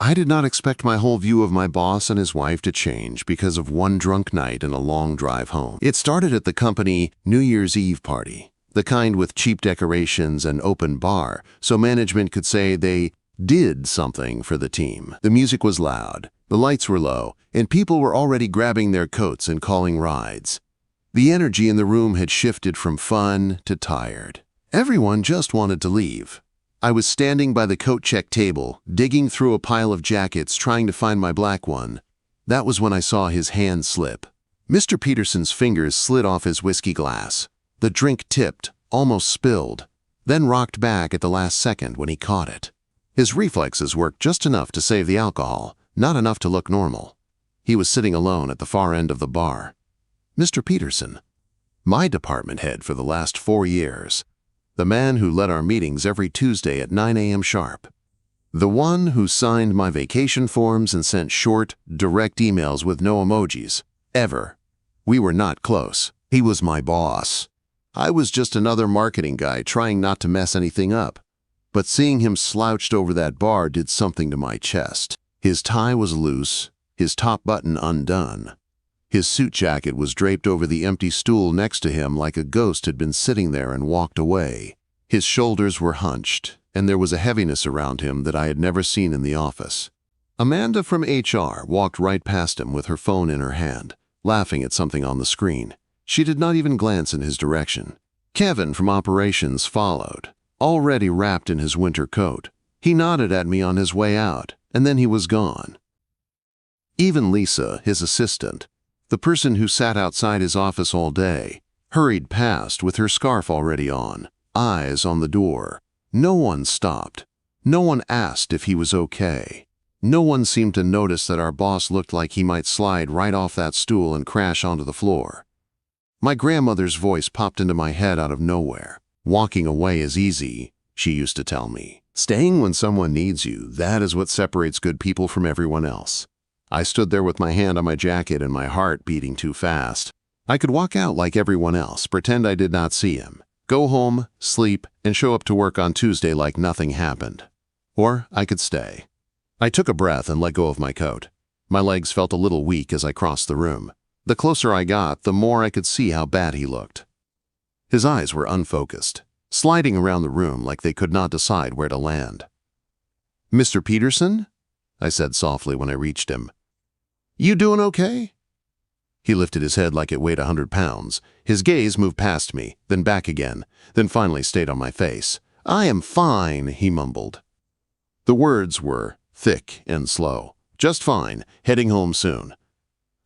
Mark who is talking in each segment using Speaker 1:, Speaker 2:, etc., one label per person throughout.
Speaker 1: I did not expect my whole view of my boss and his wife to change because of one drunk night and a long drive home. It started at the company New Year's Eve party, the kind with cheap decorations and open bar, so management could say they did something for the team. The music was loud, the lights were low, and people were already grabbing their coats and calling rides. The energy in the room had shifted from fun to tired. Everyone just wanted to leave. I was standing by the coat check table, digging through a pile of jackets trying to find my black one. That was when I saw his hand slip. Mr. Peterson's fingers slid off his whiskey glass. The drink tipped, almost spilled, then rocked back at the last second when he caught it. His reflexes worked just enough to save the alcohol, not enough to look normal. He was sitting alone at the far end of the bar. Mr. Peterson, my department head for the last 4 years. The man who led our meetings every Tuesday at 9 a.m. sharp. The one who signed my vacation forms and sent short, direct emails with no emojis. Ever. We were not close. He was my boss. I was just another marketing guy trying not to mess anything up. But seeing him slouched over that bar did something to my chest. His tie was loose, his top button undone. His suit jacket was draped over the empty stool next to him like a ghost had been sitting there and walked away. His shoulders were hunched, and there was a heaviness around him that I had never seen in the office. Amanda from HR walked right past him with her phone in her hand, laughing at something on the screen. She did not even glance in his direction. Kevin from operations followed, already wrapped in his winter coat. He nodded at me on his way out, and then he was gone. Even Lisa, his assistant, the person who sat outside his office all day, hurried past with her scarf already on, eyes on the door. No one stopped. No one asked if he was okay. No one seemed to notice that our boss looked like he might slide right off that stool and crash onto the floor. My grandmother's voice popped into my head out of nowhere. Walking away is easy, she used to tell me. Staying when someone needs you, that is what separates good people from everyone else. I stood there with my hand on my jacket and my heart beating too fast. I could walk out like everyone else, pretend I did not see him, go home, sleep, and show up to work on Tuesday like nothing happened. Or I could stay. I took a breath and let go of my coat. My legs felt a little weak as I crossed the room. The closer I got, the more I could see how bad he looked. His eyes were unfocused, sliding around the room like they could not decide where to land. "Mr. Peterson?" I said softly when I reached him. "You doing okay?" He lifted his head like it weighed 100 pounds. His gaze moved past me, then back again, then finally stayed on my face. "I am fine," he mumbled. The words were thick and slow. Just fine, heading home soon.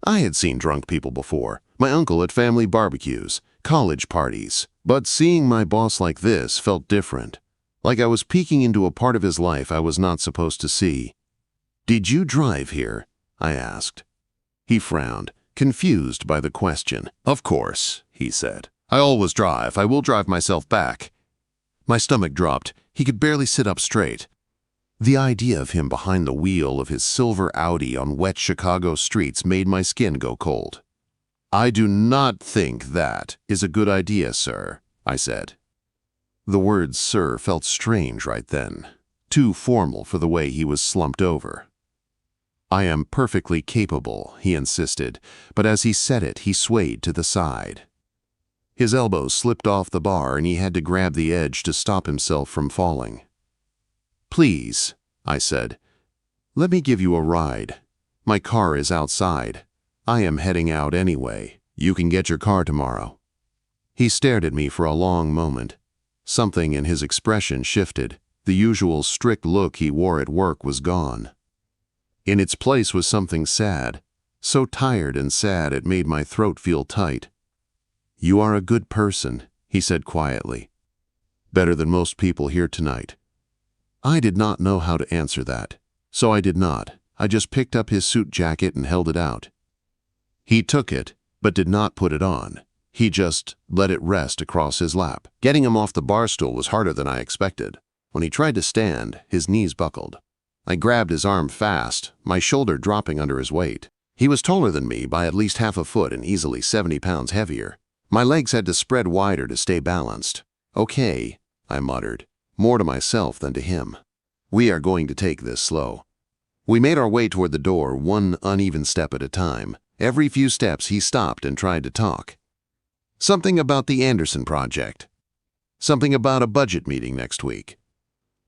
Speaker 1: I had seen drunk people before, my uncle at family barbecues, college parties, but seeing my boss like this felt different, like I was peeking into a part of his life I was not supposed to see. "Did you drive here?" I asked. He frowned, confused by the question. "Of course," he said. "I always drive. I will drive myself back." My stomach dropped. He could barely sit up straight. The idea of him behind the wheel of his silver Audi on wet Chicago streets made my skin go cold. "I do not think that is a good idea, sir," I said. The word "sir" felt strange right then, too formal for the way he was slumped over. "I am perfectly capable," he insisted, but as he said it, he swayed to the side. His elbows slipped off the bar and he had to grab the edge to stop himself from falling. "Please," I said, "let me give you a ride. My car is outside. I am heading out anyway. You can get your car tomorrow." He stared at me for a long moment. Something in his expression shifted. The usual strict look he wore at work was gone. In its place was something sad, so tired and sad it made my throat feel tight. "You are a good person," he said quietly. "Better than most people here tonight." I did not know how to answer that, so I did not. I just picked up his suit jacket and held it out. He took it, but did not put it on. He just let it rest across his lap. Getting him off the bar stool was harder than I expected. When he tried to stand, his knees buckled. I grabbed his arm fast, my shoulder dropping under his weight. He was taller than me by at least half a foot and easily 70 pounds heavier. My legs had to spread wider to stay balanced. "Okay," I muttered, more to myself than to him. "We are going to take this slow." We made our way toward the door, one uneven step at a time. Every few steps he stopped and tried to talk. Something about the Anderson project. Something about a budget meeting next week.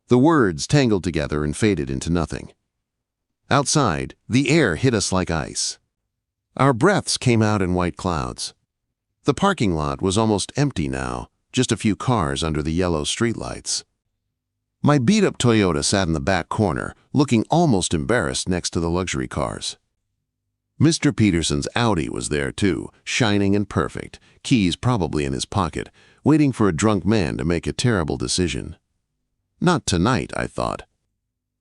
Speaker 1: The words tangled together and faded into nothing. Outside, the air hit us like ice. Our breaths came out in white clouds. The parking lot was almost empty now, just a few cars under the yellow streetlights. My beat-up Toyota sat in the back corner, looking almost embarrassed next to the luxury cars. Mr. Peterson's Audi was there too, shining and perfect, keys probably in his pocket, waiting for a drunk man to make a terrible decision. Not tonight, I thought.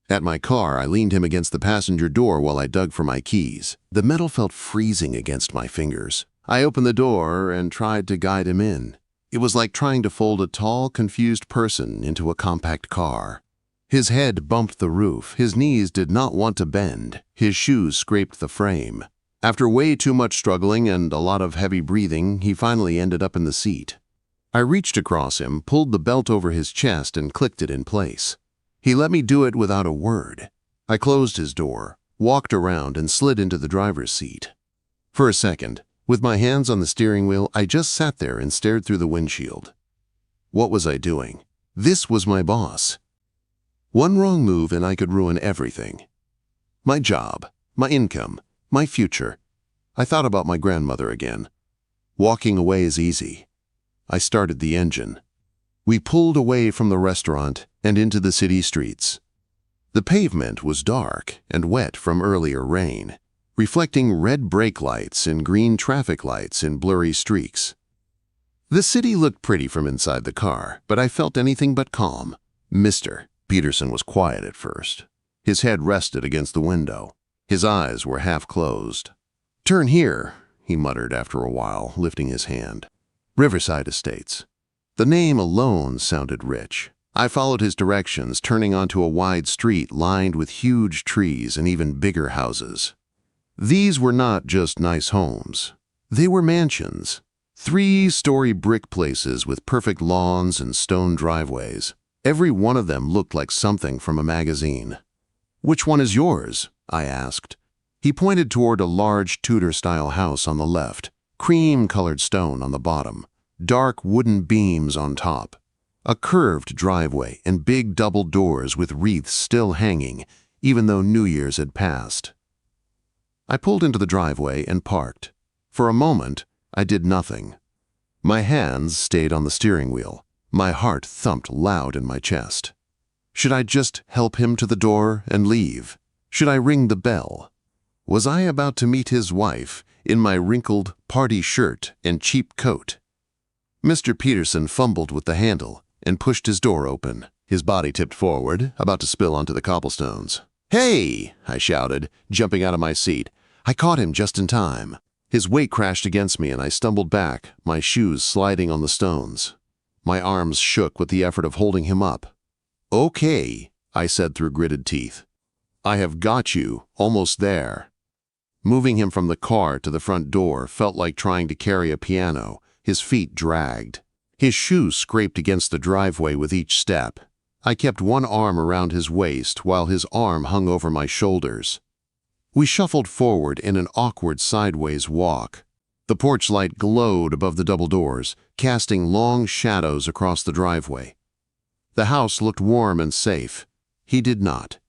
Speaker 1: At my car, I leaned him against the passenger door while I dug for my keys. The metal felt freezing against my fingers. I opened the door and tried to guide him in. It was like trying to fold a tall, confused person into a compact car. His head bumped the roof. His knees did not want to bend. His shoes scraped the frame. After way too much struggling and a lot of heavy breathing, he finally ended up in the seat. I reached across him, pulled the belt over his chest, and clicked it in place. He let me do it without a word. I closed his door, walked around, and slid into the driver's seat. For a second, with my hands on the steering wheel, I just sat there and stared through the windshield. What was I doing? This was my boss. One wrong move and I could ruin everything. My job, my income, my future. I thought about my grandmother again. Walking away is easy. I started the engine. We pulled away from the restaurant and into the city streets. The pavement was dark and wet from earlier rain, reflecting red brake lights and green traffic lights in blurry streaks. The city looked pretty from inside the car, but I felt anything but calm. Mr. Peterson was quiet at first. His head rested against the window. His eyes were half closed. "Turn here," he muttered after a while, lifting his hand. "Riverside Estates." The name alone sounded rich. I followed his directions, turning onto a wide street lined with huge trees and even bigger houses. These were not just nice homes. They were mansions. 3-story brick places with perfect lawns and stone driveways. Every one of them looked like something from a magazine. "Which one is yours?" I asked. He pointed toward a large Tudor-style house on the left, cream-colored stone on the bottom, dark wooden beams on top, a curved driveway, and big double doors with wreaths still hanging, even though New Year's had passed. I pulled into the driveway and parked. For a moment, I did nothing. My hands stayed on the steering wheel. My heart thumped loud in my chest. Should I just help him to the door and leave? Should I ring the bell? Was I about to meet his wife in my wrinkled party shirt and cheap coat? Mr. Peterson fumbled with the handle and pushed his door open. His body tipped forward, about to spill onto the cobblestones. "Hey!" I shouted, jumping out of my seat. I caught him just in time. His weight crashed against me and I stumbled back, my shoes sliding on the stones. My arms shook with the effort of holding him up. "Okay," I said through gritted teeth. "I have got you, almost there." Moving him from the car to the front door felt like trying to carry a piano. His feet dragged. His shoes scraped against the driveway with each step. I kept one arm around his waist while his arm hung over my shoulders. We shuffled forward in an awkward sideways walk. The porch light glowed above the double doors, casting long shadows across the driveway. The house looked warm and safe. He did not.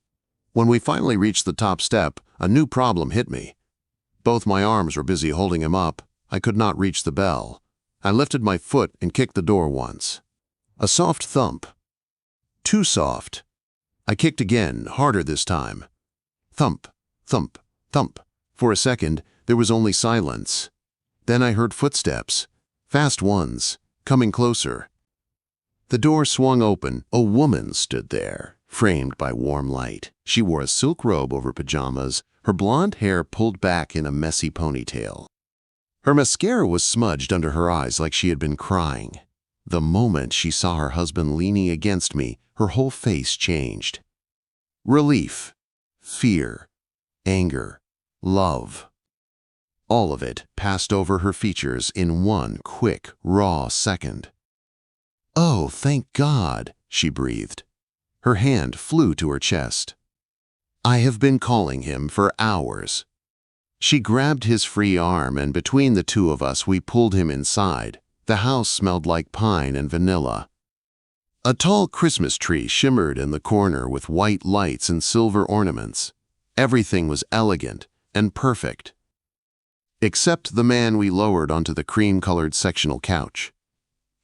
Speaker 1: When we finally reached the top step, a new problem hit me. Both my arms were busy holding him up. I could not reach the bell. I lifted my foot and kicked the door once. A soft thump. Too soft. I kicked again, harder this time. Thump, thump, thump. For a second, there was only silence. Then I heard footsteps, fast ones, coming closer. The door swung open. A woman stood there, framed by warm light. She wore a silk robe over pajamas, her blonde hair pulled back in a messy ponytail. Her mascara was smudged under her eyes like she had been crying. The moment she saw her husband leaning against me, her whole face changed. Relief, fear, anger, love. All of it passed over her features in one quick, raw second. "Oh, thank God," she breathed. Her hand flew to her chest. I have been calling him for hours." She grabbed his free arm, and between the two of us we pulled him inside. The house smelled like pine and vanilla. A tall Christmas tree shimmered in the corner with white lights and silver ornaments. Everything was elegant and perfect, except the man we lowered onto the cream-colored sectional couch.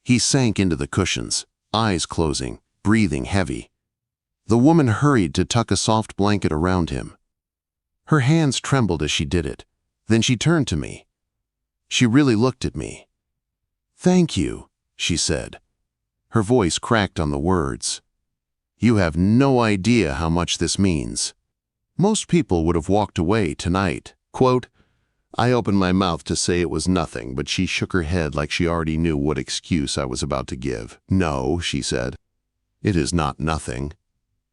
Speaker 1: He sank into the cushions, eyes closing, breathing heavy. The woman hurried to tuck a soft blanket around him. Her hands trembled as she did it. Then she turned to me. She really looked at me. "Thank you," she said. Her voice cracked on the words. "You have no idea how much this means." Most people would have walked away tonight. Quote, I opened my mouth to say it was nothing, but she shook her head like she already knew what excuse I was about to give. "No," she said. "It is not nothing."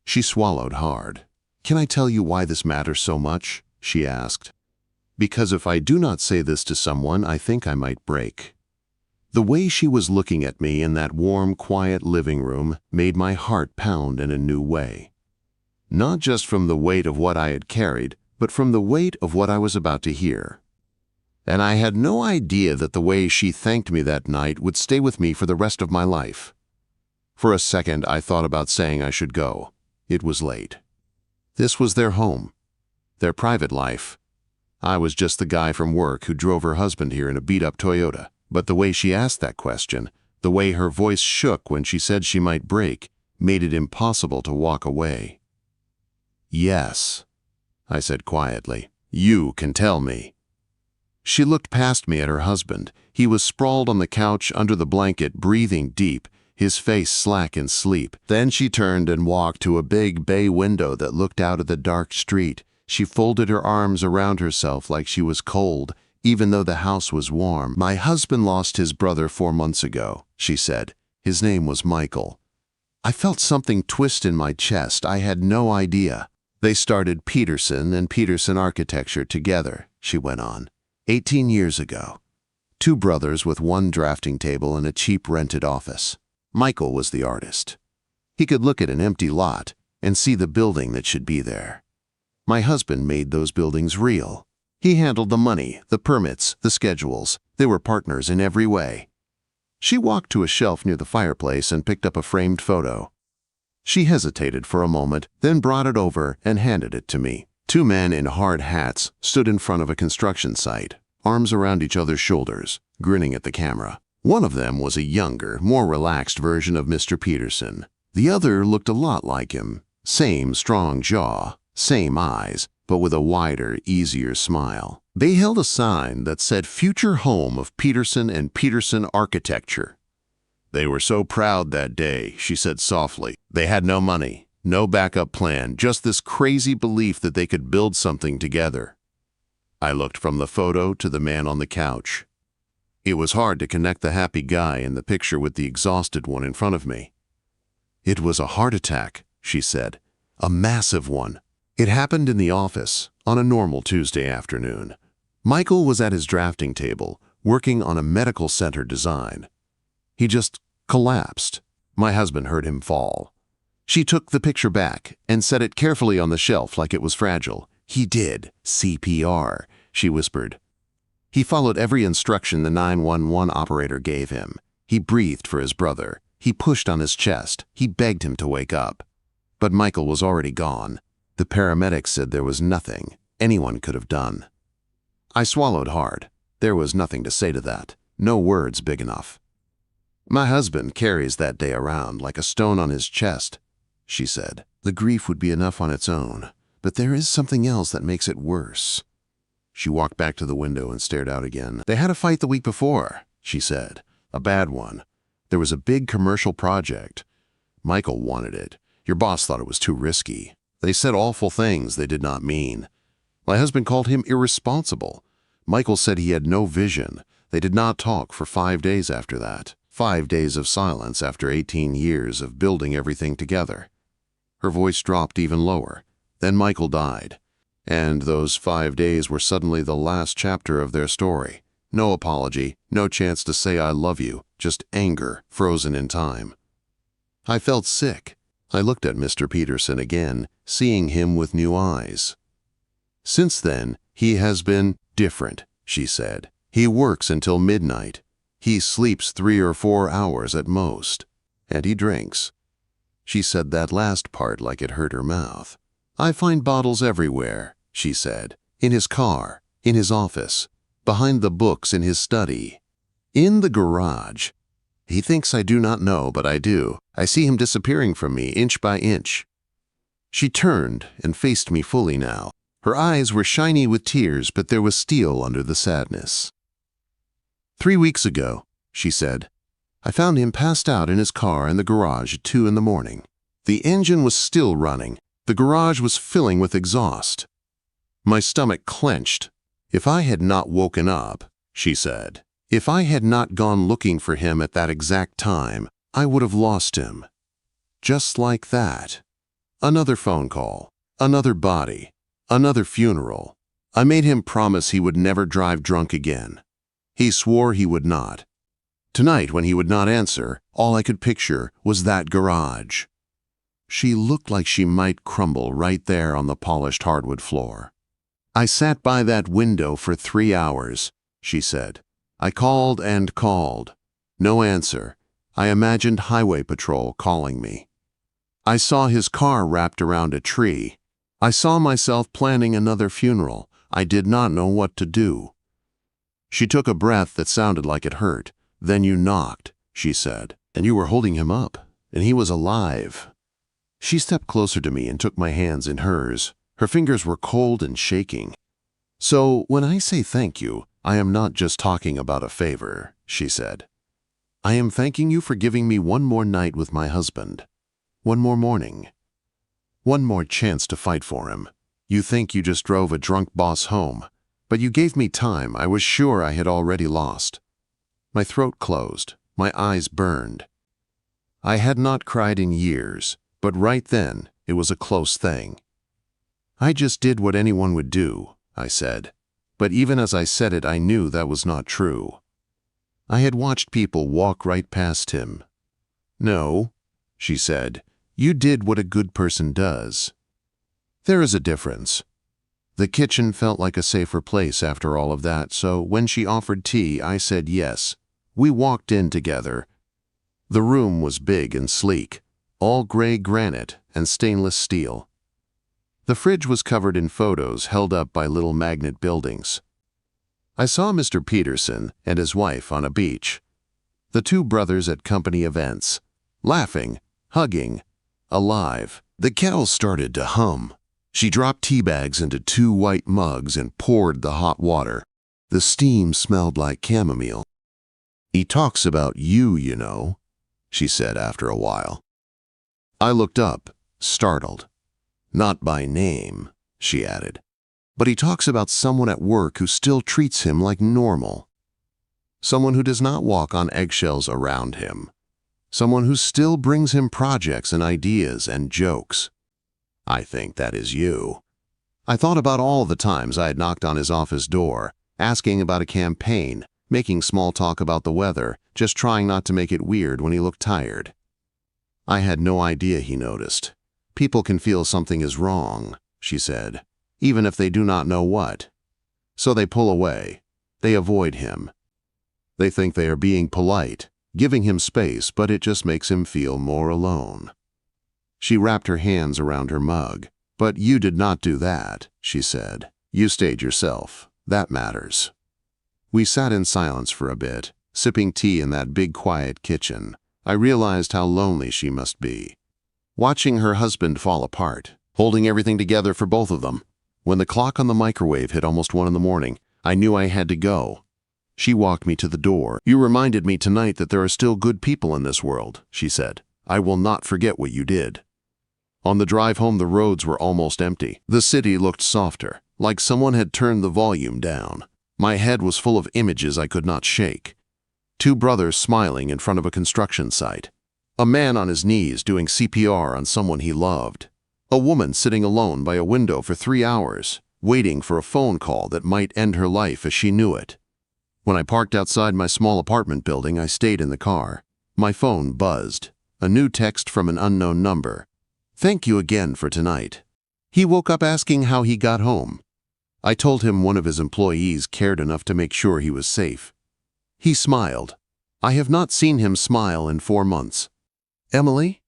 Speaker 1: She swallowed hard. "Can I tell you why this matters so much?" she asked. "Because if I do not say this to someone, I think I might break." The way she was looking at me in that warm, quiet living room made my heart pound in a new way. Not just from the weight of what I had carried, but from the weight of what I was about to hear. And I had no idea that the way she thanked me that night would stay with me for the rest of my life. For a second, I thought about saying I should go. It was late. This was their home, their private life. I was just the guy from work who drove her husband here in a beat-up Toyota. But the way she asked that question, the way her voice shook when she said she might break, made it impossible to walk away. "Yes," I said quietly. "You can tell me." She looked past me at her husband. He was sprawled on the couch under the blanket, breathing deep, his face slack in sleep. Then she turned and walked to a big bay window that looked out at the dark street. She folded her arms around herself like she was cold, even though the house was warm. "My husband lost his brother 4 months ago," she said. "His name was Michael." I felt something twist in my chest. I had no idea. "They started Peterson and Peterson Architecture together," she went on. 18 years ago. 2 brothers with 1 drafting table and a cheap rented office. Michael was the artist. He could look at an empty lot and see the building that should be there. My husband made those buildings real. He handled the money, the permits, the schedules. They were partners in every way. She walked to a shelf near the fireplace and picked up a framed photo. She hesitated for a moment, then brought it over and handed it to me. 2 men in hard hats stood in front of a construction site, arms around each other's shoulders, grinning at the camera. One of them was a younger, more relaxed version of Mr. Peterson. The other looked a lot like him. Same strong jaw, same eyes, but with a wider, easier smile. They held a sign that said "Future Home of Peterson and Peterson Architecture." "They were so proud that day," she said softly. "They had no money, no backup plan, just this crazy belief that they could build something together." I looked from the photo to the man on the couch. It was hard to connect the happy guy in the picture with the exhausted one in front of me. "It was a heart attack," she said. "A massive one. It happened in the office on a normal Tuesday afternoon. Michael was at his drafting table, working on a medical center design. He just collapsed. My husband heard him fall. She took the picture back and set it carefully on the shelf like it was fragile. "He did CPR," she whispered. "He followed every instruction the 911 operator gave him. He breathed for his brother. He pushed on his chest. He begged him to wake up. But Michael was already gone. The paramedics said there was nothing anyone could have done." I swallowed hard. There was nothing to say to that. No words big enough. "My husband carries that day around like a stone on his chest," she said. "The grief would be enough on its own, but there is something else that makes it worse." She walked back to the window and stared out again. "They had a fight the week before," she said. "A bad one. There was a big commercial project. Michael wanted it. Your boss thought it was too risky. They said awful things they did not mean. My husband called him irresponsible. Michael said he had no vision. They did not talk for 5 days after that. 5 days of silence after 18 years of building everything together." Her voice dropped even lower. "Then Michael died. And those 5 days were suddenly the last chapter of their story. No apology, no chance to say I love you, just anger frozen in time." I felt sick. I looked at Mr. Peterson again, seeing him with new eyes. "Since then, he has been different," she said. "He works until midnight. He sleeps 3 or 4 hours at most. And he drinks." She said that last part like it hurt her mouth. "I find bottles everywhere," she said. "In his car, in his office, behind the books in his study, in the garage. He thinks I do not know, but I do. I see him disappearing from me inch by inch." She turned and faced me fully now. Her eyes were shiny with tears, but there was steel under the sadness. "3 weeks ago," she said, "I found him passed out in his car in the garage at 2 in the morning. The engine was still running. The garage was filling with exhaust." My stomach clenched. "If I had not woken up," she said, "if I had not gone looking for him at that exact time, I would have lost him. Just like that. Another phone call, another body, another funeral. I made him promise he would never drive drunk again. He swore he would not. Tonight, when he would not answer, all I could picture was that garage." She looked like she might crumble right there on the polished hardwood floor. "I sat by that window for 3 hours," she said. "I called and called. No answer. I imagined highway patrol calling me. I saw his car wrapped around a tree. I saw myself planning another funeral. I did not know what to do." She took a breath that sounded like it hurt. "Then you knocked," she said, "and you were holding him up, and he was alive." She stepped closer to me and took my hands in hers. Her fingers were cold and shaking. "So when I say thank you, I am not just talking about a favor," she said. "I am thanking you for giving me one more night with my husband, one more morning, one more chance to fight for him. You think you just drove a drunk boss home, but you gave me time I was sure I had already lost." My throat closed. My eyes burned. I had not cried in years, but right then it was a close thing. "I just did what anyone would do," I said. But even as I said it, I knew that was not true. I had watched people walk right past him. "No," she said, "you did what a good person does. There is a difference." The kitchen felt like a safer place after all of that, so when she offered tea, I said yes. We walked in together. The room was big and sleek, all gray granite and stainless steel. The fridge was covered in photos held up by little magnet buildings. I saw Mr. Peterson and his wife on a beach. The 2 brothers at company events, laughing, hugging, alive. The kettle started to hum. She dropped tea bags into 2 white mugs and poured the hot water. The steam smelled like chamomile. "He talks about you, you know," she said after a while. I looked up, startled. "Not by name," she added. "But he talks about someone at work who still treats him like normal. Someone who does not walk on eggshells around him. Someone who still brings him projects and ideas and jokes. I think that is you." I thought about all the times I had knocked on his office door, asking about a campaign, making small talk about the weather, just trying not to make it weird when he looked tired. I had no idea he noticed. "People can feel something is wrong," she said, "even if they do not know what. So they pull away. They avoid him. They think they are being polite, giving him space, but it just makes him feel more alone." She wrapped her hands around her mug. "But you did not do that," she said. "You stayed yourself. That matters." We sat in silence for a bit, sipping tea in that big quiet kitchen. I realized how lonely she must be. Watching her husband fall apart, holding everything together for both of them. When the clock on the microwave hit almost 1 in the morning, I knew I had to go. She walked me to the door. "You reminded me tonight that there are still good people in this world," she said. "I will not forget what you did." On the drive home, the roads were almost empty. The city looked softer, like someone had turned the volume down. My head was full of images I could not shake. 2 brothers smiling in front of a construction site. A man on his knees doing CPR on someone he loved. A woman sitting alone by a window for 3 hours, waiting for a phone call that might end her life as she knew it. When I parked outside my small apartment building, I stayed in the car. My phone buzzed. A new text from an unknown number. Thank you again for tonight." He woke up asking how he got home. I told him one of his employees cared enough to make sure he was safe. He smiled. I have not seen him smile in 4 months. "Emily?"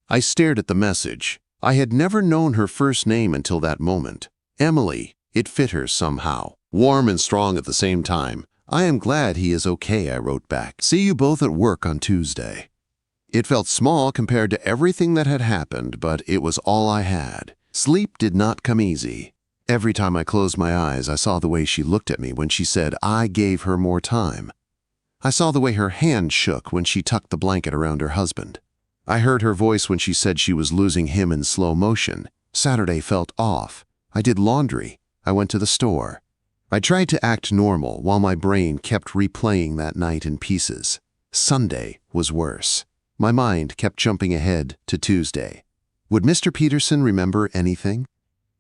Speaker 1: I stared at the message. I had never known her first name until that moment. Emily. It fit her somehow. Warm and strong at the same time. "I am glad he is okay," I wrote back. "See you both at work on Tuesday." It felt small compared to everything that had happened, but it was all I had. Sleep did not come easy. Every time I closed my eyes, I saw the way she looked at me when she said I gave her more time. I saw the way her hand shook when she tucked the blanket around her husband. I heard her voice when she said she was losing him in slow motion. Saturday felt off. I did laundry. I went to the store. I tried to act normal while my brain kept replaying that night in pieces. Sunday was worse. My mind kept jumping ahead to Tuesday. Would Mr. Peterson remember anything?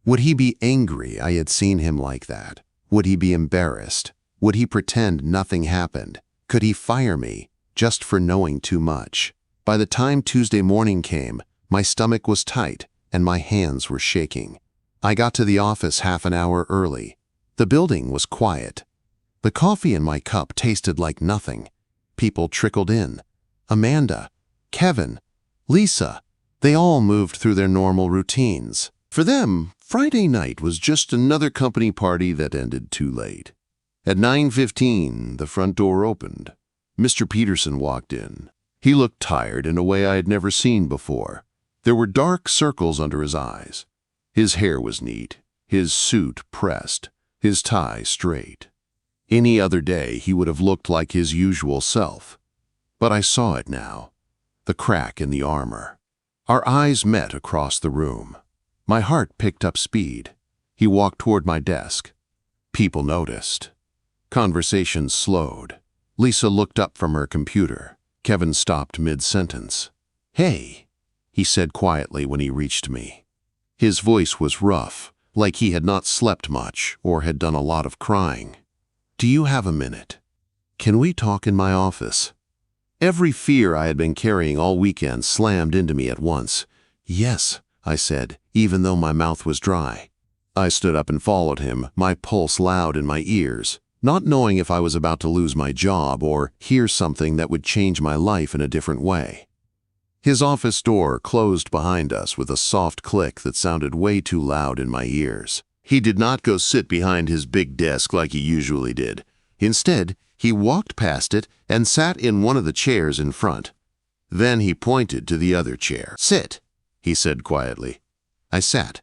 Speaker 1: Would he be angry I had seen him like that? Would he be embarrassed? Would he pretend nothing happened? Could he fire me just for knowing too much? By the time Tuesday morning came, my stomach was tight and my hands were shaking. I got to the office half an hour early. The building was quiet. The coffee in my cup tasted like nothing. People trickled in. Amanda, Kevin, Lisa, they all moved through their normal routines. For them, Friday night was just another company party that ended too late. At 9:15, the front door opened. Mr. Peterson walked in. He looked tired in a way I had never seen before. There were dark circles under his eyes. His hair was neat, his suit pressed, his tie straight. Any other day, he would have looked like his usual self. But I saw it now. The crack in the armor. Our eyes met across the room. My heart picked up speed. He walked toward my desk. People noticed. Conversation slowed. Lisa looked up from her computer. Kevin stopped mid-sentence. "Hey," he said quietly when he reached me. His voice was rough, like he had not slept much or had done a lot of crying. "Do you have a minute? Can we talk in my office?" Every fear I had been carrying all weekend slammed into me at once. "Yes," I said, even though my mouth was dry. I stood up and followed him, my pulse loud in my ears, not knowing if I was about to lose my job or hear something that would change my life in a different way. His office door closed behind us with a soft click that sounded way too loud in my ears. He did not go sit behind his big desk like he usually did. Instead, he walked past it and sat in one of the chairs in front. Then he pointed to the other chair. "Sit," he said quietly. I sat.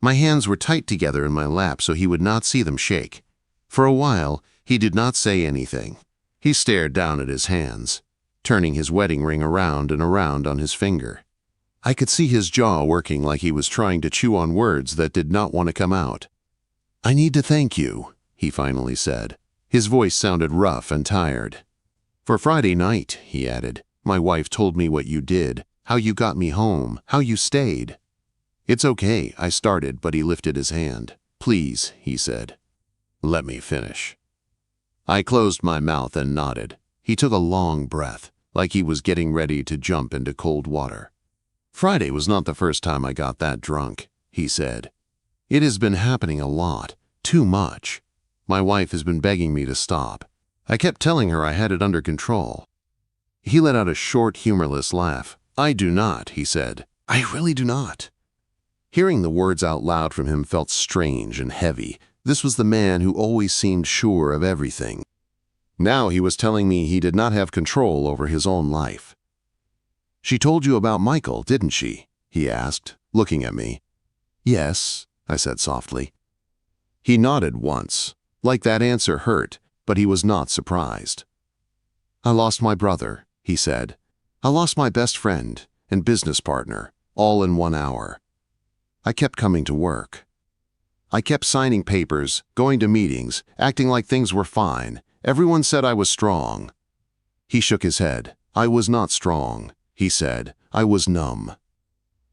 Speaker 1: My hands were tight together in my lap so he would not see them shake. For a while, he did not say anything. He stared down at his hands, turning his wedding ring around and around on his finger. I could see his jaw working like he was trying to chew on words that did not want to come out. "I need to thank you," he finally said. His voice sounded rough and tired. "For Friday night," he added, "my wife told me what you did, how you got me home, how you stayed." "It's okay," I started, but he lifted his hand. "Please," he said. "Let me finish." I closed my mouth and nodded. He took a long breath, like he was getting ready to jump into cold water. "Friday was not the first time I got that drunk," he said. "It has been happening a lot, too much. My wife has been begging me to stop. I kept telling her I had it under control." He let out a short, humorless laugh. "I do not," he said. "I really do not." Hearing the words out loud from him felt strange and heavy. This was the man who always seemed sure of everything. Now he was telling me he did not have control over his own life. "She told you about Michael, didn't she?" he asked, looking at me. "Yes," I said softly. He nodded once, like that answer hurt, but he was not surprised. "I lost my brother," he said. "I lost my best friend and business partner, all in 1 hour. I kept coming to work. I kept signing papers, going to meetings, acting like things were fine. Everyone said I was strong." He shook his head. "I was not strong," he said. "I was numb.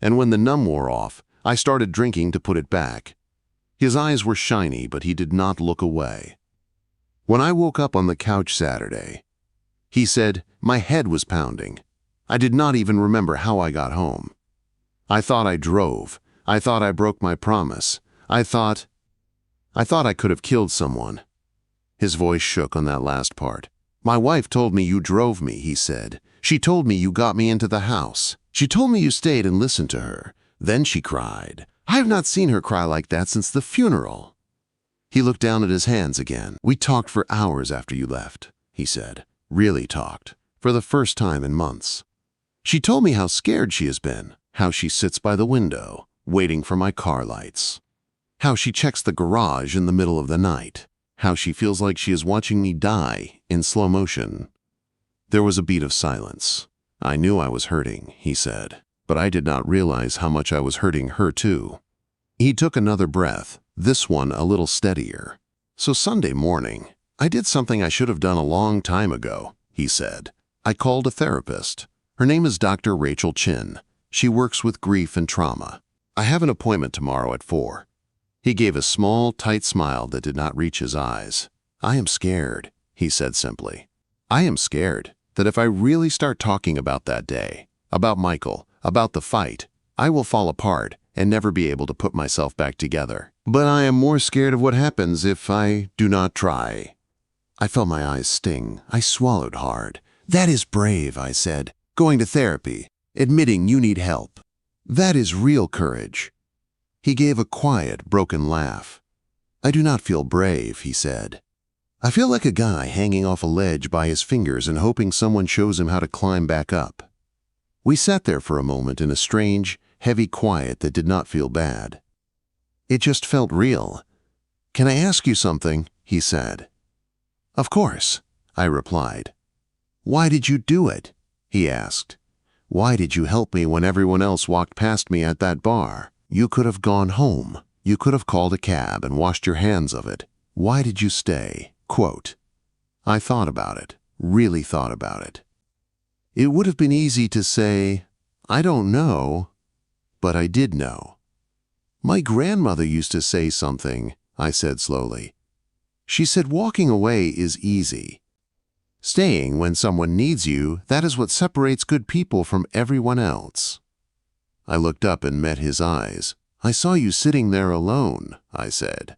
Speaker 1: And when the numb wore off, I started drinking to put it back." His eyes were shiny, but he did not look away. "When I woke up on the couch Saturday," he said, "my head was pounding. I did not even remember how I got home. I thought I drove. I thought I broke my promise. I thought I could have killed someone. His voice shook on that last part. My wife told me you drove me, he said. She told me you got me into the house. She told me you stayed and listened to her. Then she cried. I have not seen her cry like that since the funeral. He looked down at his hands again. We talked for hours after you left, he said. Really talked. For the first time in months. She told me how scared she has been, how she sits by the window, waiting for my car lights, how she checks the garage in the middle of the night, how she feels like she is watching me die in slow motion. There was a beat of silence. I knew I was hurting, he said, but I did not realize how much I was hurting her too. He took another breath, this one a little steadier. So Sunday morning, I did something I should have done a long time ago, he said. I called a therapist. Her name is Dr. Rachel Chin. She works with grief and trauma. I have an appointment tomorrow at 4. He gave a small, tight smile that did not reach his eyes. I am scared, he said simply. I am scared that if I really start talking about that day, about Michael, about the fight, I will fall apart and never be able to put myself back together. But I am more scared of what happens if I do not try. I felt my eyes sting. I swallowed hard. That is brave, I said. Going to therapy, admitting you need help. That is real courage. He gave a quiet, broken laugh. I do not feel brave, he said. I feel like a guy hanging off a ledge by his fingers and hoping someone shows him how to climb back up. We sat there for a moment in a strange, heavy quiet that did not feel bad. It just felt real. Can I ask you something? He said. Of course, I replied. Why did you do it? He asked. Why did you help me when everyone else walked past me at that bar? You could have gone home. You could have called a cab and washed your hands of it. Why did you stay? Quote. I thought about it, really thought about it. It would have been easy to say, I don't know, but I did know. My grandmother used to say something, I said slowly. She said walking away is easy. Staying when someone needs you, that is what separates good people from everyone else. I looked up and met his eyes. I saw you sitting there alone, I said.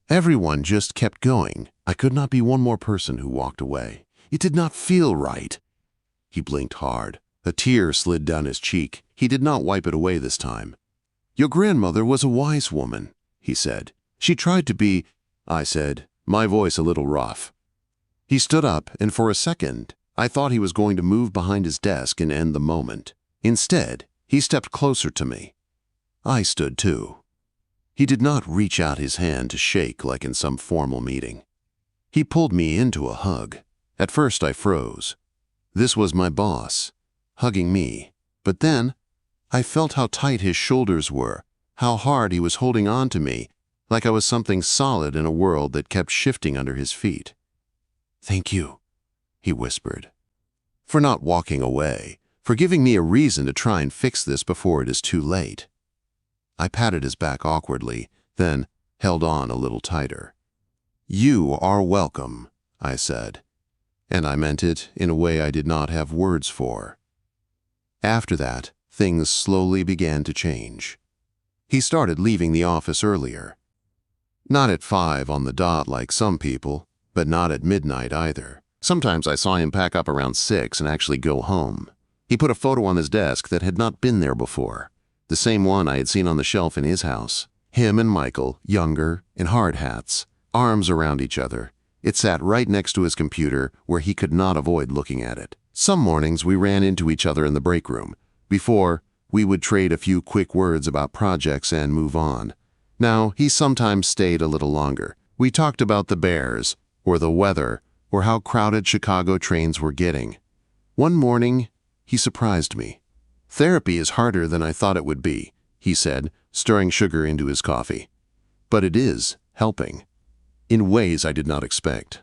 Speaker 1: Everyone just kept going. I could not be one more person who walked away. It did not feel right. He blinked hard. A tear slid down his cheek. He did not wipe it away this time. Your grandmother was a wise woman, he said. She tried to be, I said, my voice a little rough. He stood up, and for a second, I thought he was going to move behind his desk and end the moment. Instead, he stepped closer to me. I stood too. He did not reach out his hand to shake like in some formal meeting. He pulled me into a hug. At first I froze. This was my boss, hugging me. But then, I felt how tight his shoulders were, how hard he was holding on to me, like I was something solid in a world that kept shifting under his feet. Thank you, he whispered, for not walking away, for giving me a reason to try and fix this before it is too late. I patted his back awkwardly, then held on a little tighter. You are welcome, I said, and I meant it in a way I did not have words for. After that, things slowly began to change. He started leaving the office earlier. Not at 5 on the dot like some people, but not at midnight either. Sometimes I saw him pack up around 6 and actually go home. He put a photo on his desk that had not been there before, the same one I had seen on the shelf in his house. Him and Michael, younger, in hard hats, arms around each other. It sat right next to his computer where he could not avoid looking at it. Some mornings we ran into each other in the break room. Before, we would trade a few quick words about projects and move on. Now, he sometimes stayed a little longer. We talked about the Bears, or the weather, or how crowded Chicago trains were getting. One morning, he surprised me. Therapy is harder than I thought it would be, he said, stirring sugar into his coffee. But it is helping, in ways I did not expect.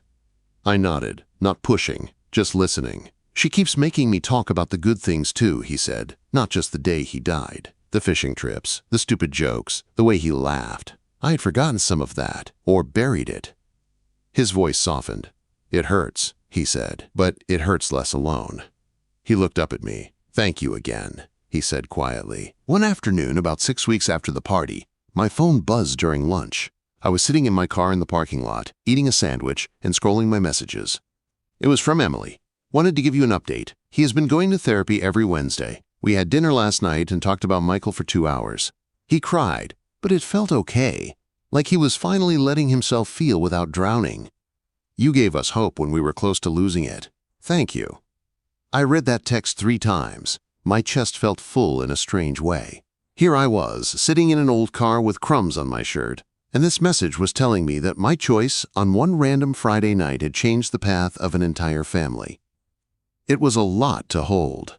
Speaker 1: I nodded, not pushing, just listening. She keeps making me talk about the good things too, he said, not just the day he died. The fishing trips, the stupid jokes, the way he laughed. I had forgotten some of that, or buried it. His voice softened. It hurts, he said, but it hurts less alone. He looked up at me. Thank you again. he said quietly. One afternoon, about 6 weeks after the party, my phone buzzed during lunch. I was sitting in my car in the parking lot, eating a sandwich and scrolling my messages. It was from Emily. Wanted to give you an update. He has been going to therapy every Wednesday. We had dinner last night and talked about Michael for 2 hours. He cried, but it felt okay, like he was finally letting himself feel without drowning. You gave us hope when we were close to losing it. Thank you. I read that text 3 times. My chest felt full in a strange way. Here I was, sitting in an old car with crumbs on my shirt, and this message was telling me that my choice on one random Friday night had changed the path of an entire family. It was a lot to hold.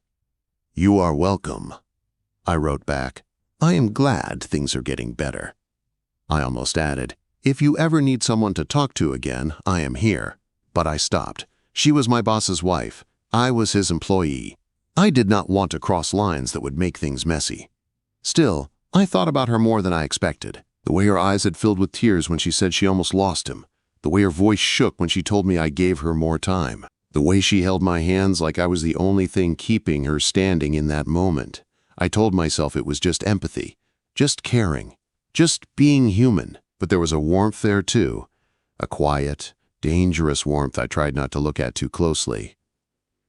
Speaker 1: You are welcome, I wrote back. I am glad things are getting better. I almost added, if you ever need someone to talk to again, I am here. But I stopped. She was my boss's wife. I was his employee. I did not want to cross lines that would make things messy. Still, I thought about her more than I expected. The way her eyes had filled with tears when she said she almost lost him. The way her voice shook when she told me I gave her more time. The way she held my hands like I was the only thing keeping her standing in that moment. I told myself it was just empathy, just caring, just being human. But there was a warmth there too. A quiet, dangerous warmth I tried not to look at too closely.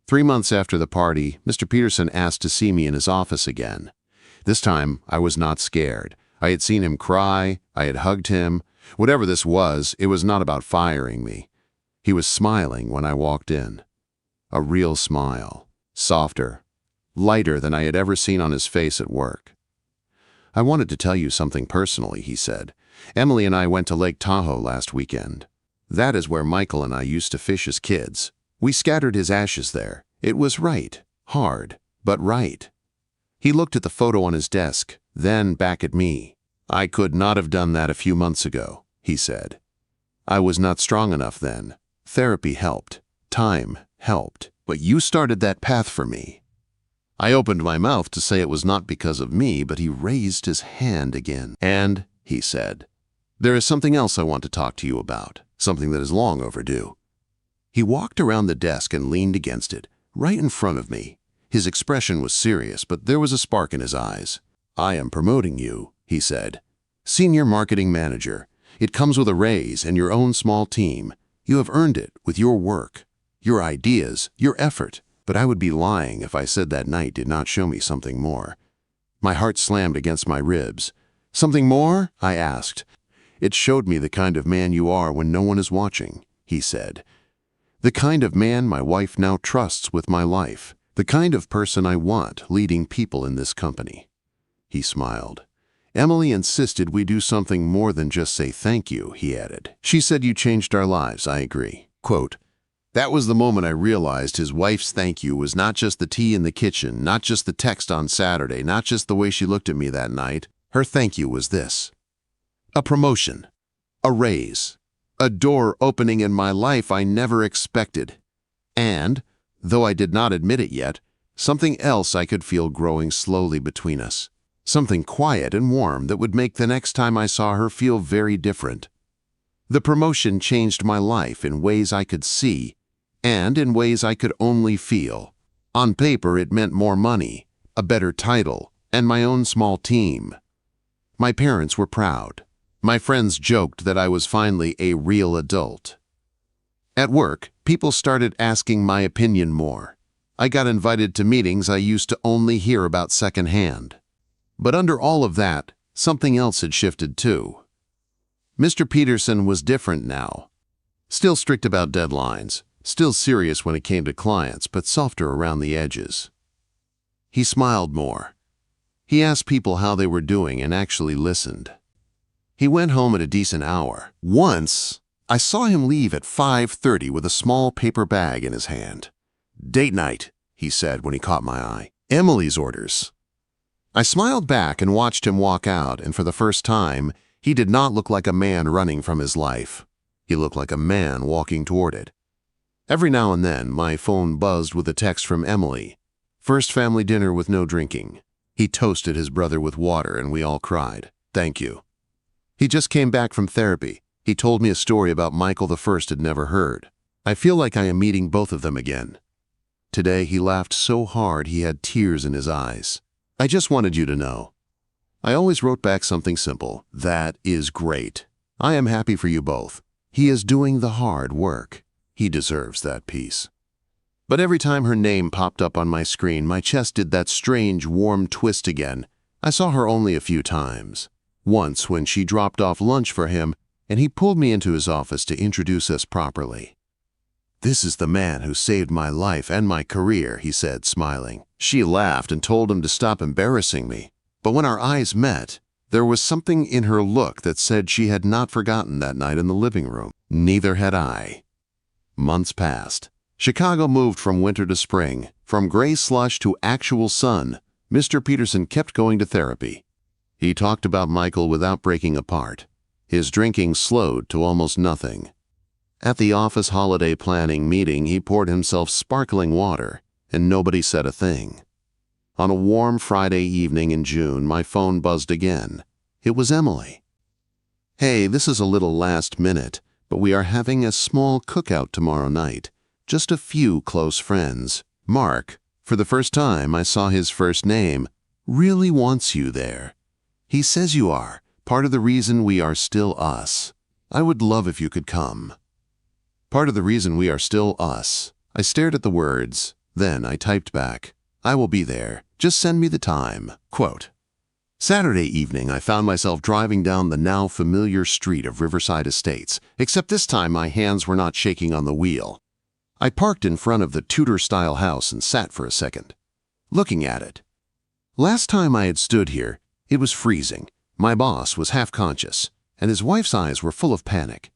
Speaker 1: 3 months after the party, Mr. Peterson asked to see me in his office again. This time, I was not scared. I had seen him cry, I had hugged him. Whatever this was, it was not about firing me. He was smiling when I walked in. A real smile, softer, lighter than I had ever seen on his face at work. I wanted to tell you something personally, he said. Emily and I went to Lake Tahoe last weekend. That is where Michael and I used to fish as kids. We scattered his ashes there. It was right, hard, but right. He looked at the photo on his desk, then back at me. I could not have done that a few months ago, he said. I was not strong enough then. Therapy helped. Time helped. But you started that path for me. I opened my mouth to say it was not because of me, but he raised his hand again. And, he said, there is something else I want to talk to you about, something that is long overdue. He walked around the desk and leaned against it, right in front of me. His expression was serious, but there was a spark in his eyes. I am promoting you, he said. Senior Marketing Manager. It comes with a raise and your own small team. You have earned it with your work, your ideas, your effort. But I would be lying if I said that night did not show me something more. My heart slammed against my ribs. Something more? I asked. It showed me the kind of man you are when no one is watching, he said. The kind of man my wife now trusts with my life. The kind of person I want leading people in this company. He smiled. Emily insisted we do something more than just say thank you, he added. She said you changed our lives, I agree. Quote, that was the moment I realized his wife's thank you was not just the tea in the kitchen, not just the text on Saturday, not just the way she looked at me that night. Her thank you was this. A promotion, a raise, a door opening in my life I never expected. And, though I did not admit it yet, something else I could feel growing slowly between us. Something quiet and warm that would make the next time I saw her feel very different. The promotion changed my life in ways I could see, and in ways I could only feel. On paper, it meant more money, a better title, and my own small team. My parents were proud. My friends joked that I was finally a real adult. At work, people started asking my opinion more. I got invited to meetings I used to only hear about secondhand. But under all of that, something else had shifted too. Mr. Peterson was different now. Still strict about deadlines, still serious when it came to clients, but softer around the edges. He smiled more. He asked people how they were doing and actually listened. He went home at a decent hour. Once, I saw him leave at 5:30 with a small paper bag in his hand. Date night, he said when he caught my eye. Emily's orders. I smiled back and watched him walk out, and for the first time, he did not look like a man running from his life. He looked like a man walking toward it. Every now and then, my phone buzzed with a text from Emily. First family dinner with no drinking. He toasted his brother with water, and we all cried. Thank you. He just came back from therapy. He told me a story about Michael the First had never heard. I feel like I am meeting both of them again. Today, he laughed so hard he had tears in his eyes. I just wanted you to know. I always wrote back something simple. That is great. I am happy for you both. He is doing the hard work. He deserves that peace. But every time her name popped up on my screen, my chest did that strange, warm twist again. I saw her only a few times. Once when she dropped off lunch for him, and he pulled me into his office to introduce us properly. "This is the man who saved my life and my career," he said, smiling. She laughed and told him to stop embarrassing me. But when our eyes met, there was something in her look that said she had not forgotten that night in the living room. Neither had I. Months passed. Chicago moved from winter to spring. From gray slush to actual sun, Mr. Peterson kept going to therapy. He talked about Michael without breaking apart. His drinking slowed to almost nothing. At the office holiday planning meeting, he poured himself sparkling water, and nobody said a thing. On a warm Friday evening in June, my phone buzzed again. It was Emily. "Hey, this is a little last minute, but we are having a small cookout tomorrow night. Just a few close friends. Mark, for the first time I saw his first name, really wants you there. He says you are part of the reason we are still us. I would love if you could come." Part of the reason we are still us. I stared at the words. Then I typed back, "I will be there. Just send me the time." Quote. Saturday evening, I found myself driving down the now familiar street of Riverside Estates, except this time my hands were not shaking on the wheel. I parked in front of the Tudor-style house and sat for a second, looking at it. Last time I had stood here, it was freezing. My boss was half-conscious, and his wife's eyes were full of panic.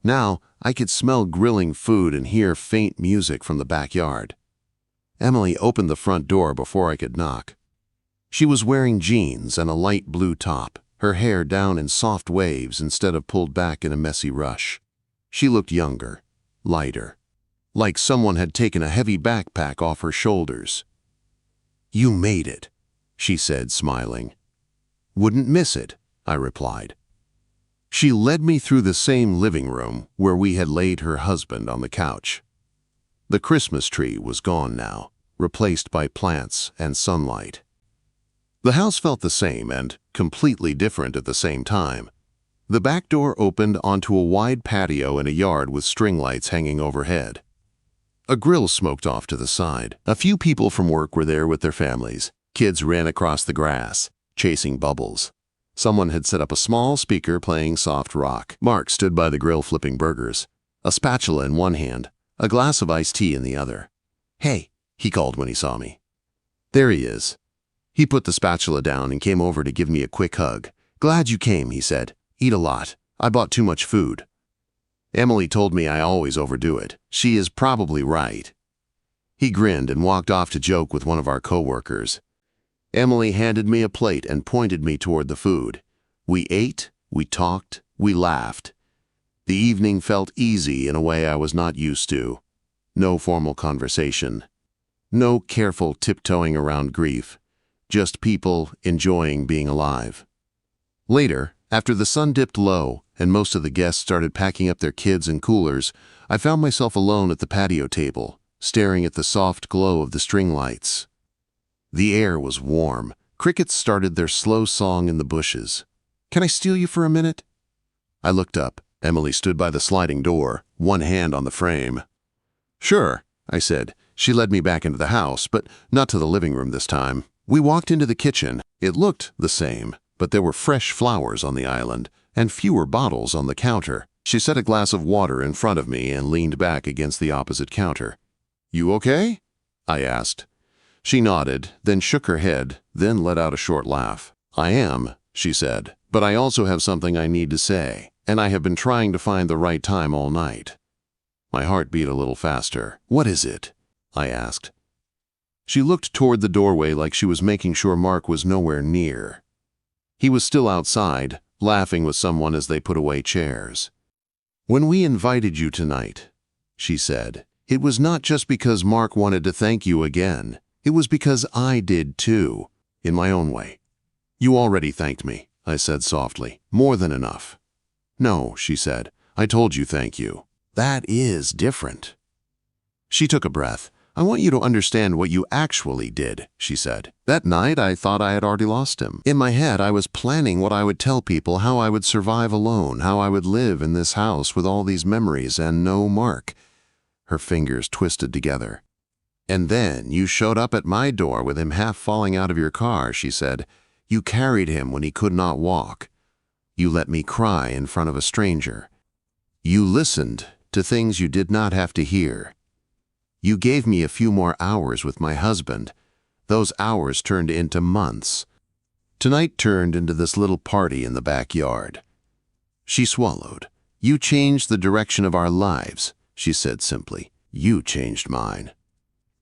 Speaker 1: Now, I could smell grilling food and hear faint music from the backyard. Emily opened the front door before I could knock. She was wearing jeans and a light blue top, her hair down in soft waves instead of pulled back in a messy rush. She looked younger, lighter, like someone had taken a heavy backpack off her shoulders. "You made it," she said, smiling. "Wouldn't miss it," I replied. She led me through the same living room where we had laid her husband on the couch. The Christmas tree was gone now, replaced by plants and sunlight. The house felt the same and completely different at the same time. The back door opened onto a wide patio in a yard with string lights hanging overhead. A grill smoked off to the side. A few people from work were there with their families. Kids ran across the grass, chasing bubbles. Someone had set up a small speaker playing soft rock. Mark stood by the grill flipping burgers, a spatula in one hand, a glass of iced tea in the other. "Hey," he called when he saw me. "There he is." He put the spatula down and came over to give me a quick hug. "Glad you came," he said. "Eat a lot. I bought too much food." Emily told me I always overdo it. She is probably right. He grinned and walked off to joke with one of our coworkers. Emily handed me a plate and pointed me toward the food. We ate, we talked, we laughed. The evening felt easy in a way I was not used to. No formal conversation. No careful tiptoeing around grief. Just people enjoying being alive. Later, after the sun dipped low and most of the guests started packing up their kids and coolers, I found myself alone at the patio table, staring at the soft glow of the string lights. The air was warm. Crickets started their slow song in the bushes. "Can I steal you for a minute?" I looked up. Emily stood by the sliding door, one hand on the frame. "Sure," I said. She led me back into the house, but not to the living room this time. We walked into the kitchen. It looked the same, but there were fresh flowers on the island and fewer bottles on the counter. She set a glass of water in front of me and leaned back against the opposite counter. "You okay?" I asked. She nodded, then shook her head, then let out a short laugh. "I am," she said, "but I also have something I need to say, and I have been trying to find the right time all night." My heart beat a little faster. "What is it?" I asked. She looked toward the doorway like she was making sure Mark was nowhere near. He was still outside, laughing with someone as they put away chairs. "When we invited you tonight," she said, "it was not just because Mark wanted to thank you again. It was because I did too, in my own way." "You already thanked me," I said softly. "More than enough." "No," she said. "I told you thank you." "That is different." She took a breath. I want you to understand what you actually did, she said. That night, I thought I had already lost him. In my head, I was planning what I would tell people, how I would survive alone, how I would live in this house with all these memories and no Mark. Her fingers twisted together. And then you showed up at my door with him half falling out of your car, she said. You carried him when he could not walk. You let me cry in front of a stranger. You listened to things you did not have to hear. You gave me a few more hours with my husband. Those hours turned into months. Tonight turned into this little party in the backyard. She swallowed. You changed the direction of our lives, she said simply. You changed mine.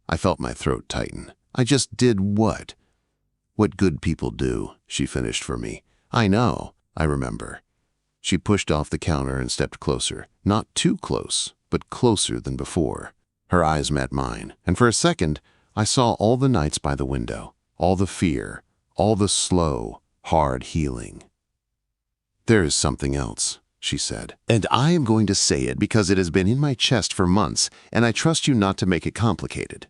Speaker 1: I felt my throat tighten. I just did what? What good people do, she finished for me. I know, I remember. She pushed off the counter and stepped closer. Not too close, but closer than before. Her eyes met mine, and for a second, I saw all the nights by the window, all the fear, all the slow, hard healing. There is something else, she said, and I am going to say it because it has been in my chest for months, and I trust you not to make it complicated.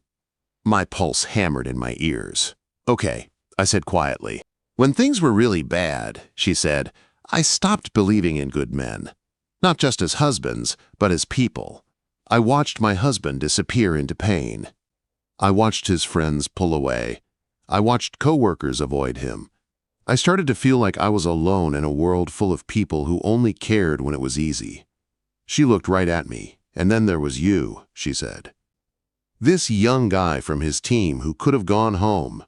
Speaker 1: My pulse hammered in my ears. Okay, I said quietly. When things were really bad, she said, I stopped believing in good men. Not just as husbands, but as people. I watched my husband disappear into pain. I watched his friends pull away. I watched coworkers avoid him. I started to feel like I was alone in a world full of people who only cared when it was easy. She looked right at me, and then there was you, she said. This young guy from his team who could have gone home,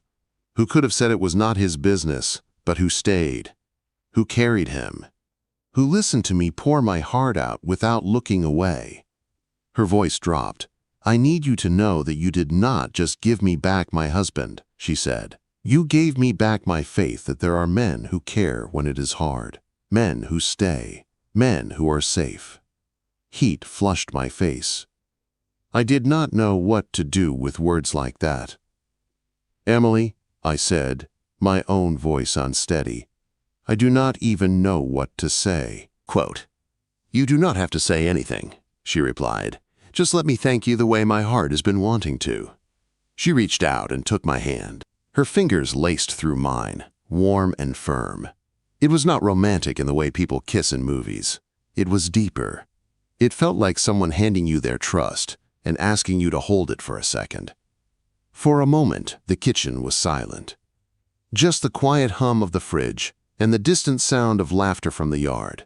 Speaker 1: who could have said it was not his business, but who stayed, who carried him, who listened to me pour my heart out without looking away. Her voice dropped. I need you to know that you did not just give me back my husband, she said. You gave me back my faith that there are men who care when it is hard, men who stay, men who are safe. Heat flushed my face. I did not know what to do with words like that. Emily, I said, my own voice unsteady. I do not even know what to say. Quote, You do not have to say anything, she replied. Just let me thank you the way my heart has been wanting to. She reached out and took my hand. Her fingers laced through mine, warm and firm. It was not romantic in the way people kiss in movies. It was deeper. It felt like someone handing you their trust and asking you to hold it for a second. For a moment, the kitchen was silent. Just the quiet hum of the fridge and the distant sound of laughter from the yard.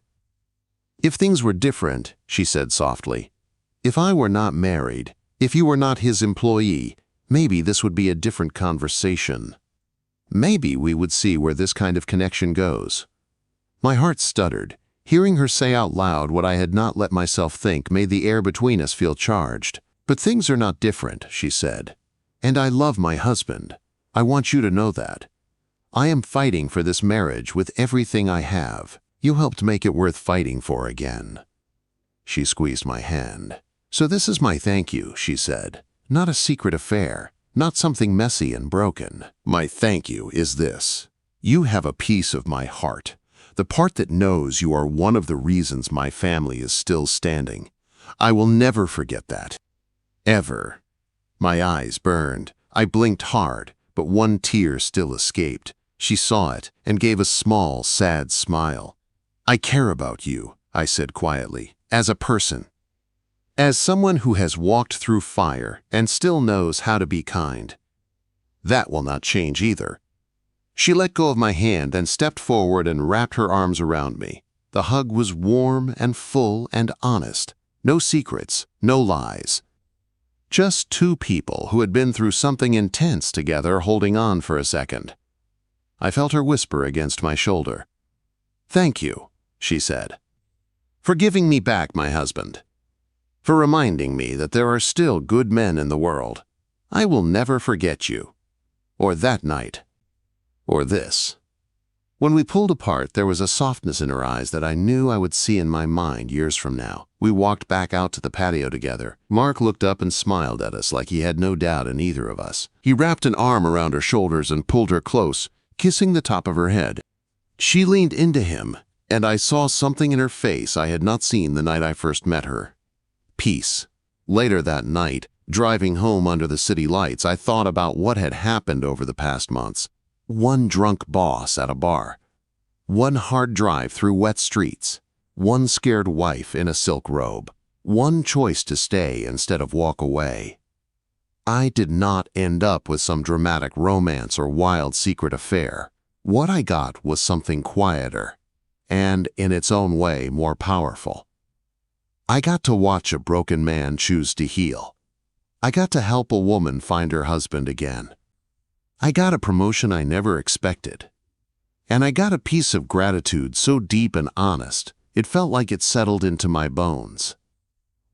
Speaker 1: If things were different, she said softly, if I were not married, if you were not his employee, maybe this would be a different conversation. Maybe we would see where this kind of connection goes. My heart stuttered. Hearing her say out loud what I had not let myself think made the air between us feel charged. But things are not different, she said. And I love my husband. I want you to know that. I am fighting for this marriage with everything I have. You helped make it worth fighting for again. She squeezed my hand. So this is my thank you, she said. Not a secret affair, not something messy and broken. My thank you is this. You have a piece of my heart, the part that knows you are one of the reasons my family is still standing. I will never forget that. Ever. My eyes burned. I blinked hard, but one tear still escaped. She saw it and gave a small, sad smile. I care about you, I said quietly, as a person. As someone who has walked through fire and still knows how to be kind. That will not change either. She let go of my hand and stepped forward and wrapped her arms around me. The hug was warm and full and honest. No secrets, no lies. Just two people who had been through something intense together holding on for a second. I felt her whisper against my shoulder. Thank you, she said, for giving me back my husband. For reminding me that there are still good men in the world. I will never forget you. Or that night. Or this. When we pulled apart, there was a softness in her eyes that I knew I would see in my mind years from now. We walked back out to the patio together. Mark looked up and smiled at us like he had no doubt in either of us. He wrapped an arm around her shoulders and pulled her close, kissing the top of her head. She leaned into him, and I saw something in her face I had not seen the night I first met her. Peace. Later that night, Driving home under the city lights, I thought about what had happened over the past months. One drunk boss at a bar. One hard drive through wet streets. One scared wife in a silk robe. One choice to stay instead of walk away. I did not end up with some dramatic romance or wild secret affair. What I got was something quieter, and in its own way more powerful. I got to watch a broken man choose to heal. I got to help a woman find her husband again. I got a promotion I never expected. And I got a piece of gratitude so deep and honest, it felt like it settled into my bones.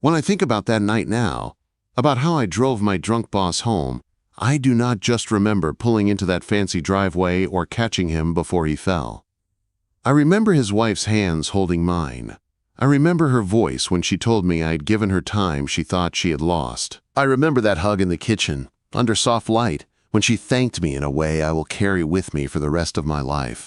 Speaker 1: When I think about that night now, about how I drove my drunk boss home, I do not just remember pulling into that fancy driveway or catching him before he fell. I remember his wife's hands holding mine. I remember her voice when she told me I had given her time she thought she had lost. I remember that hug in the kitchen, under soft light, when she thanked me in a way I will carry with me for the rest of my life.